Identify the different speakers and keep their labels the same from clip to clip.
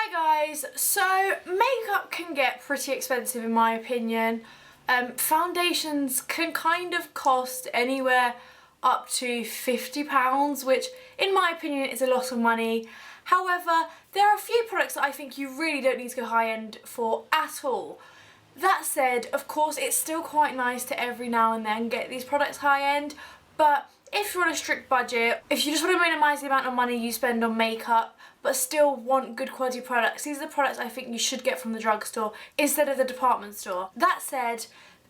Speaker 1: Hi guys, so makeup can get pretty expensive in my opinion. Foundations can kind of cost anywhere up to £50, which in my opinion is a lot of money. However, there are a few products that I think you really don't need to go high end for at all. That said, of course it's still quite nice to every now and then get these products high end, but if you're on a strict budget, if you just want to minimise the amount of money you spend on makeup but still want good quality products, these are the products I think you should get from the drugstore instead of the department store. That said,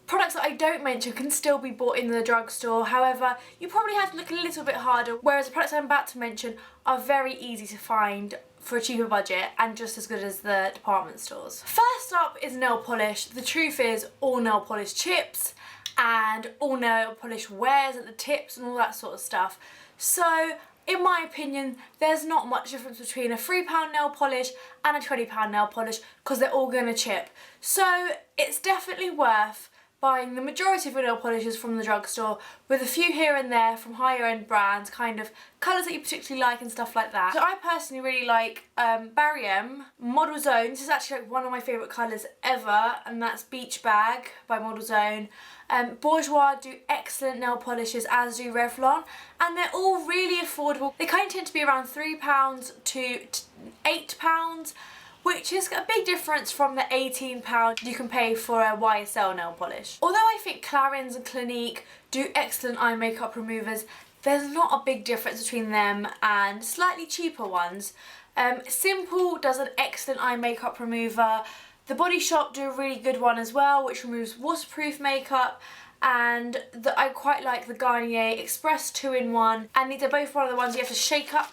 Speaker 1: products that I don't mention can still be bought in the drugstore, however you probably have to look a little bit harder, whereas the products I'm about to mention are very easy to find for a cheaper budget and just as good as the department stores. First up is nail polish. The truth is, all nail polish chips and all nail polish wears at the tips and all that sort of stuff. So in my opinion, there's not much difference between a £3 nail polish and a £20 nail polish because they're all going to chip. So it's definitely worth buying the majority of your nail polishes from the drugstore, with a few here and there from higher end brands, kind of colours that you particularly like and stuff like that. So I personally really like Barry M, Model Zone. This is actually like one of my favourite colours ever, and that's Beach Bag by Model Zone. Bourjois do excellent nail polishes, as do Revlon, and they're all really affordable. They kind of tend to be around £3 to £8, which is a big difference from the £18 you can pay for a YSL nail polish. Although I think Clarins and Clinique do excellent eye makeup removers, there's not a big difference between them and slightly cheaper ones. Simple does an excellent eye makeup remover. The Body Shop do a really good one as well, which removes waterproof makeup, and I quite like the Garnier Express 2-in-1, and these are both one of the ones you have to shake up,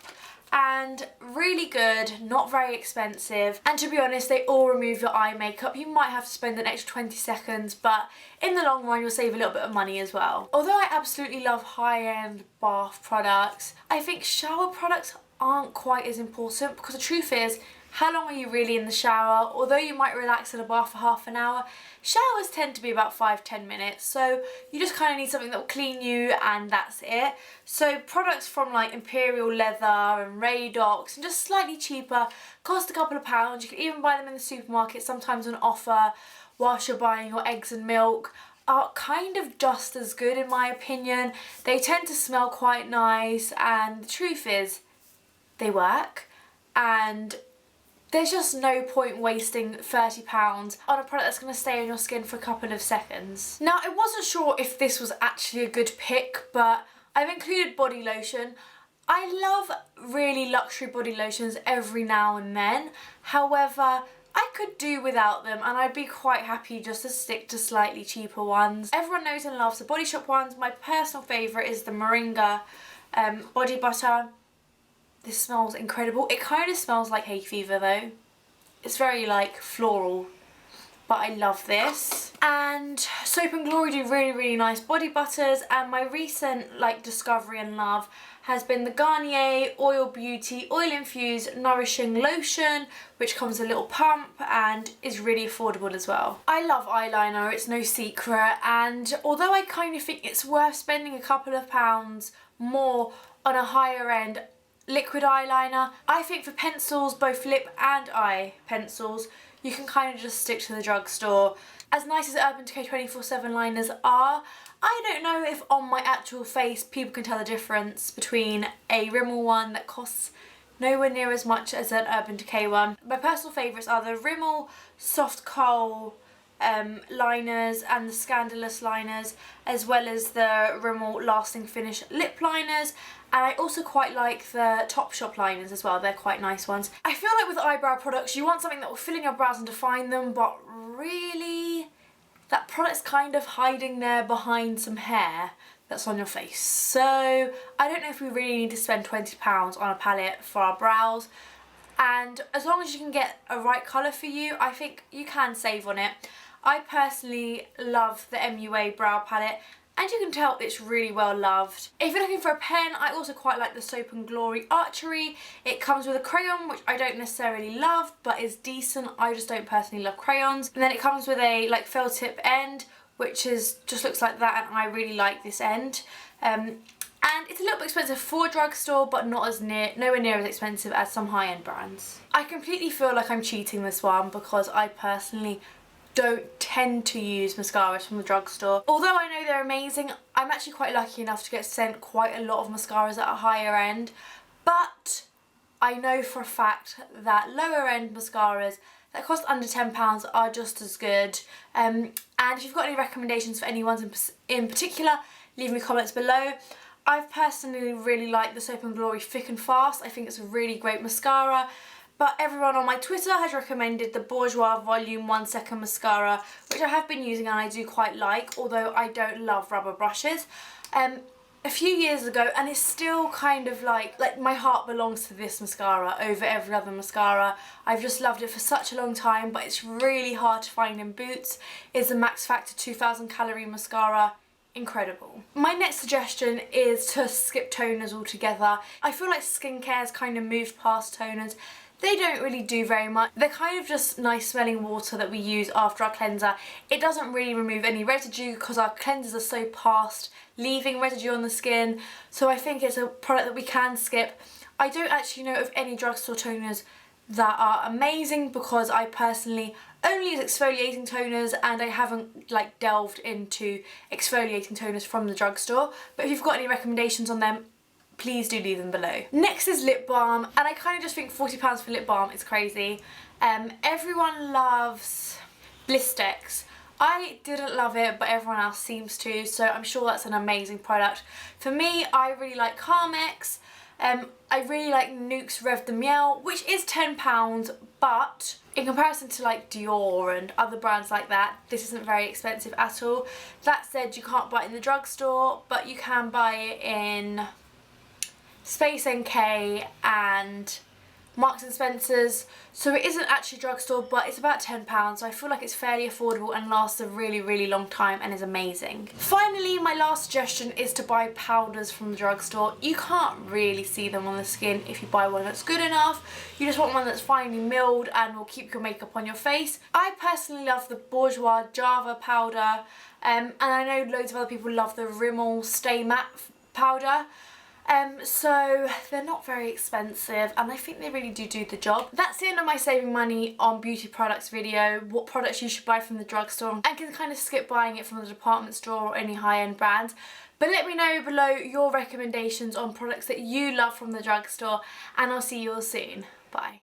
Speaker 1: and really good, not very expensive, and to be honest they all remove your eye makeup. You might have to spend an extra 20 seconds, but in the long run you'll save a little bit of money as well. Although I absolutely love high-end bath products, I think shower products aren't quite as important, because the truth is, how long are you really in the shower? Although you might relax in a bath for half an hour, showers tend to be about 5-10 minutes, so you just kind of need something that will clean you and that's it. So products from like Imperial Leather and Radox, and just slightly cheaper, cost a couple of pounds. You can even buy them in the supermarket, sometimes on offer whilst you're buying your eggs and milk, are kind of just as good in my opinion. They tend to smell quite nice, and the truth is, they work, and there's just no point wasting £30 on a product that's going to stay on your skin for a couple of seconds. Now, I wasn't sure if this was actually a good pick, but I've included body lotion. I love really luxury body lotions every now and then. However, I could do without them, and I'd be quite happy just to stick to slightly cheaper ones. Everyone knows and loves the Body Shop ones. My personal favourite is the Moringa body butter. This smells incredible. It kind of smells like hay fever though. It's very like floral, but I love this. And Soap and Glory do really nice body butters, and my recent like discovery and love has been the Garnier Oil Beauty Oil Infused Nourishing Lotion, which comes with a little pump and is really affordable as well. I love eyeliner, it's no secret, and although I kind of think it's worth spending a couple of pounds more on a higher end liquid eyeliner, I think for pencils, both lip and eye pencils, you can kind of just stick to the drugstore. As nice as Urban Decay 24/7 liners are, I don't know if on my actual face people can tell the difference between a Rimmel one that costs nowhere near as much as an Urban Decay one. My personal favourites are the Rimmel Soft Kohl liners and the Scandalous liners, as well as the Rimmel Lasting Finish lip liners, and I also quite like the Topshop liners as well. They're quite nice ones. I feel like with eyebrow products you want something that will fill in your brows and define them, but really that product's kind of hiding there behind some hair that's on your face. So I don't know if we really need to spend £20 on a palette for our brows, and as long as you can get a right colour for you, I think you can save on it. I personally love the MUA brow palette, and you can tell it's really well loved. If you're looking for a pen, I also quite like the Soap and Glory Archery. It comes with a crayon, which I don't necessarily love, but is decent. I just don't personally love crayons. And then it comes with a like felt tip end, which is just looks like that, and I really like this end. And it's a little bit expensive for a drugstore, but nowhere near as expensive as some high-end brands. I completely feel like I'm cheating this one because I personally don't tend to use mascaras from the drugstore. Although I know they're amazing, I'm actually quite lucky enough to get sent quite a lot of mascaras at a higher end. But I know for a fact that lower end mascaras that cost under £10 are just as good. And if you've got any recommendations for any ones in particular, leave me comments below. I've personally really liked the Soap & Glory Thick and Fast. I think it's a really great mascara. But everyone on my Twitter has recommended the Bourjois Volume 1 Second Mascara, which I have been using and I do quite like, although I don't love rubber brushes. A few years ago, and it's still kind of like my heart belongs to this mascara over every other mascara. I've just loved it for such a long time, but it's really hard to find in Boots. It's the Max Factor 2000 Calorie Mascara. Incredible. My next suggestion is to skip toners altogether. I feel like skincare's kind of moved past toners. They don't really do very much. They're kind of just nice smelling water that we use after our cleanser. It doesn't really remove any residue because our cleansers are so past leaving residue on the skin. So I think it's a product that we can skip. I don't actually know of any drugstore toners that are amazing because I personally only use exfoliating toners and I haven't like delved into exfoliating toners from the drugstore. But if you've got any recommendations on them, please do leave them below. Next is lip balm, and I kind of just think £40 for lip balm is crazy. Everyone loves Blistex. I didn't love it, but everyone else seems to, so I'm sure that's an amazing product. For me, I really like Carmex. I really like Nuxe Rêve de Miel, which is £10, but in comparison to like Dior and other brands like that, this isn't very expensive at all. That said, you can't buy it in the drugstore, but you can buy it in Space NK and Marks and Spencer's, so it isn't actually drugstore, but it's about £10, so I feel like it's fairly affordable and lasts a really long time and is amazing. Finally, my last suggestion is to buy powders from the drugstore. You can't really see them on the skin if you buy one that's good enough. You just want one that's finely milled and will keep your makeup on your face. I personally love the Bourjois Java powder, and I know loads of other people love the Rimmel Stay Matte powder. So they're not very expensive and I think they really do the job. That's the end of my saving money on beauty products video, what products you should buy from the drugstore, and can kind of skip buying it from the department store or any high-end brands. But let me know below your recommendations on products that you love from the drugstore, and I'll see you all soon. Bye.